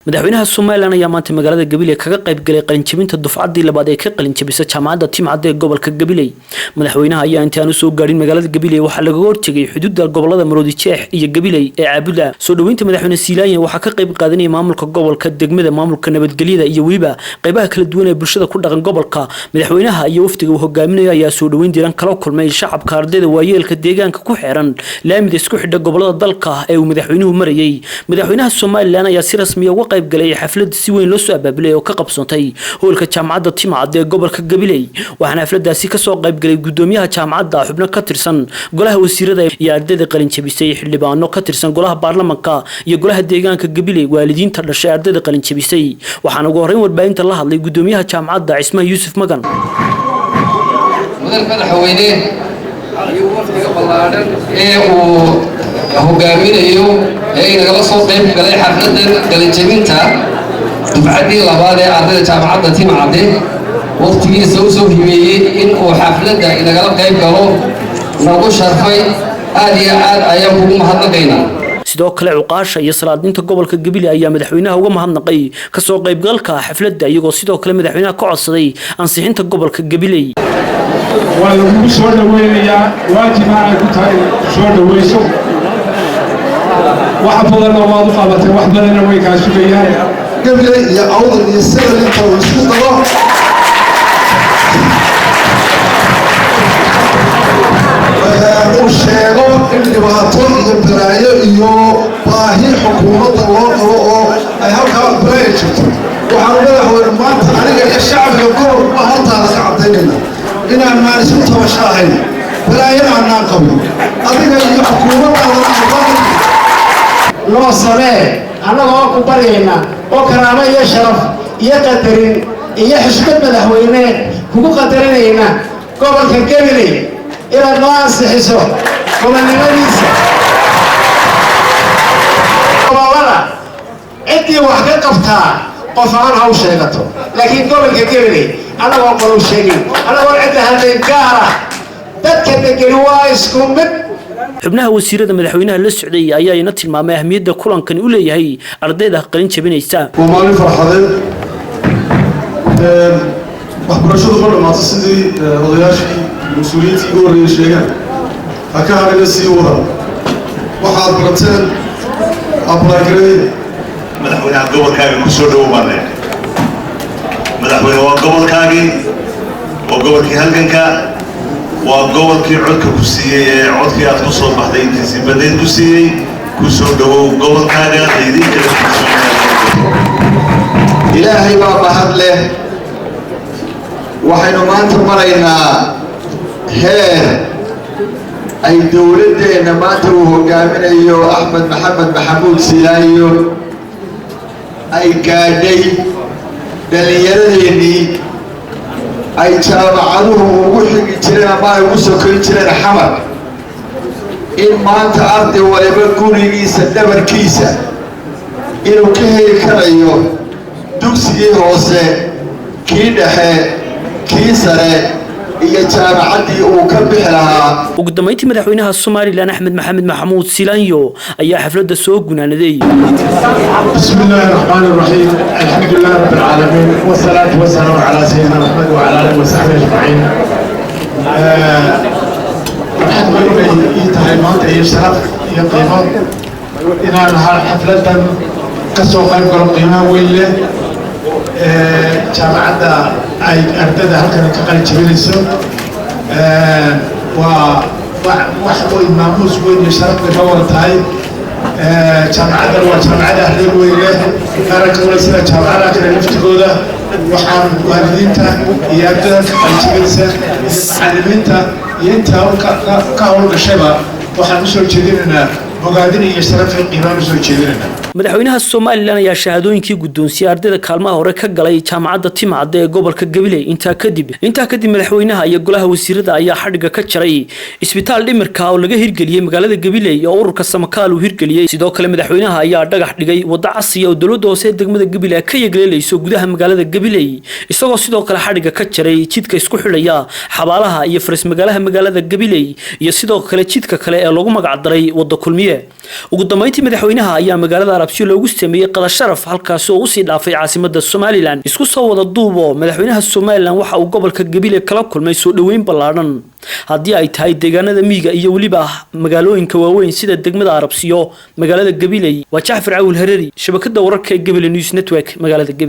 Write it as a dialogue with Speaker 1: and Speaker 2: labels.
Speaker 1: madaxweynaha Soomaaliland ayaa maanta magaalada Gabiley kaga qayb galay qalinjabinta dufcadii labaad ee ka qalinjabisay jaamacadda Timcad ee gobolka Gabiley. Madaxweynaha ayaa intii aanu soo gaarin magaalada Gabiley waxa laga hortagay xuduudda gobolada Maroodijeex iyo Gabiley ee Caabuda. Soo dhaweynta madaxweyne Siilaanya waxa ka qayb qaadanay maamulka gobolka, degmada, maamulka nabadgelyada iyo waliba qaybaha kala duwan ee bulshada ku dhaqan gobolka. Madaxweynaha iyo wafdiga uu hogaaminayo ayaa soo dhaweyn diiran kala kulmay shacabka, ardayda, waayeelka deegaanka ku xeeran laamida isku xidha gobolada dalka ee uu madaxweynuhu marayay. Madaxweynaha Soomaaliland ayaa si rasmi ah uga qayb galay xaflad si weyn loo soo abaabulay oo ka qabsantay hoolka jaamacadda Timcad ee gobolka Gabiley. waxaana xafladaasi ka soo qayb galay gudoomiyaha jaamacadda, xubno ka tirsan golaha wasiirada iyo ardayda qalinjabisay, xildhibaano ka tirsan golaha baarlamaanka iyo golaha deegaanka Gabiley, waalidiinta dhashay ardayda qalinjabisay. waxaana ugu horeyn warbaahinta la hadlay gudoomiyaha jaamacadda Cismaan Yuusuf Magan.
Speaker 2: madaxweyne iyo wafdiga ballaaran ee uu hogaaminayo ee nagala soo qayb galay xafladan qalinjabinta dufcadii labaad ee ardayda jaamacadda Timcad waqtigiisa u soo himeeyay in uu xafladda nagala qayb galo nagu sharfay aad iyo aad ayaan ugu mahadnaqaynaa.
Speaker 1: sidoo kale cuqaasha iyo salaadiinta gobolka Gabiley ayaa madaxweynaha uga mahadnaqay ka soo qaybgalka xafladda, iyagoo sidoo kale madaxweynaha ka codsaday ansixinta gobolka Gabiley.
Speaker 3: waa lagu soo dhaweynayaa waajib ay ku tahay soo dhaweyso wax badan oo waad u qabatay, wax badan way ka sugayaan
Speaker 4: Gabiley iyo awdal iyo sida inta uu isku daro uu sheego in dhibaato iyo baraayo iyo baahi xukuumadda loo qabo oo ay halkaa baraayo jirto. waxaan madaxweyne maanta aniga iyo shacbiga gobolka hortaada ka cadaynayna inaan maan isu tabasho ahayn, baraayana aanaan qabin adiga iyo xukuumaddaada
Speaker 5: loo samee annagoo ku baryayna oo karaamo iyo sharaf iyo qadarin iyo xushmad madaxweyne kugu qadarinayna gobolka Gabiley inaad noo ansixiso gobolnimadiisa. gobolada ciddii wax ka qabtaa qof aan haw sheegato, laakiin gobolka Gabiley annagoo qolu sheegin, annagoo cidda hadlayn gaara dadka degani waa isku mid.
Speaker 1: xubnaha wasiirada madaxweynaha la socday ayaa ina tilmaamay ahmiyadda kulankani u leeyahay ardayda qalin jabinaysa.
Speaker 4: waa maalin farxadeed, waxbarashadu ma dhamaato sidii odayaashii mas-uuliyiintii ugu horreeyay sheegaan. ha ka hadhina sii wada waxaad barateen ablaagareey.
Speaker 6: madaxweynaha gobolkaaga ku soo dhowow baan leeyahay. madaxweyne waa gobolkaagii, waa gobolkii halganka, waa gobolkii codka ku siiyey ee codkii aad ku soo baxday intiisii badeed ku siiyey. ku soo dhowow gobolkaaga ciidinkale.
Speaker 4: ilaahay baa mahad leh. waxaynu maanta maraynaa heer ay dowladdeenna maanta uu hogaaminayo Axmed Maxamed Maxamuud Siilaanyo ay gaadhay dhallinyaradeenii ay jaamacaduhu ugu xigi jireen ama ay ugu sokoyn jireen xamar, in maanta arday waliba gurigiisa dhabarkiisa inuu ka heli karayo dugsigii hoose, kii dhexe, kii sare iyo jaamacaddii uu ka bixi lahaa.
Speaker 1: ugu dambeyntii madaxweynaha Soomaaliland Axmed Maxamed Maxamuud Siilaanyo ayaa xafladda soo gunaanaday.
Speaker 3: bismillaahi raxmaani raxiim, alxamdulillahi rabbil caalamiin, wasalaatu wasalaamu calaa sayyidina Muxamed wa calaa aalihi wa sahbihi ajmaciin. waxaan weynay ii tahay maanta iyo sharaf iyo qiimo inaan xafladan ka soo qayb galo qiimaha weyn leh jaamacadda ay ardayda halkan ka qalin jabinayso. waa wax weyn, maamuus weyn iyo sharaf bay ka wada tahay. jaamacaddan waa jaamacadda ahreer weyn leh, qaranka wala sida jaamacadaha kale laftigooda. waxaan waalidiinta iyo ardayda ka qalin jabinaysa iyo macallimiinta iyo intaa ka howlgashayba waxaan usoo jeedinaynaa bogaadin iyo sharaf iyo qiimaan usoo jeedinaynaa.
Speaker 1: madaxweynaha Soomaaliland ayaa shahaadooyinkii guddoonsiiyay ardayda kaalmaha hore ka galay jaamacadda Timcad ee gobolka Gabiley. intaa kadib madaxweynaha iyo golaha wasiirada ayaa xadhiga ka jaray isbitaal dhimirka oo laga hirgeliyay magaalada Gabiley oo ururka Samakaal uu hirgeliyay. sidoo kale madaxweynaha ayaa dhagax dhigay waddo casri ah oo dowladda hoose ee degmada Gabiley ka yeegleelayso gudaha magaalada Gabiley, isagoo sidoo kale xadhiga ka jaray jidka isku xidhaya xabaalaha iyo faris magaalada Gabiley iyo sidoo kale jidka kale ee lagu magac daray waddo kulmiye. ugu dambeyntii madaxweynaha ayaa magaalada Arabsiyo loogu sameeyay qada sharaf halkaas oo u sii dhaafay caasimadda Somaliland isku soo wada duubo madaxweynaha Somaliland waxa uu gobolka Gabiley kala kulmay soo dhaweyn ballaaran haddii ay tahay deegaanada miyiga iyo waliba magaalooyinka waaweyn sida degmada Arabsiyo magaalada Gabiley waa Jaafar Awil Harari shabakada wararka ee Gabiley News Network magaalada Gabiley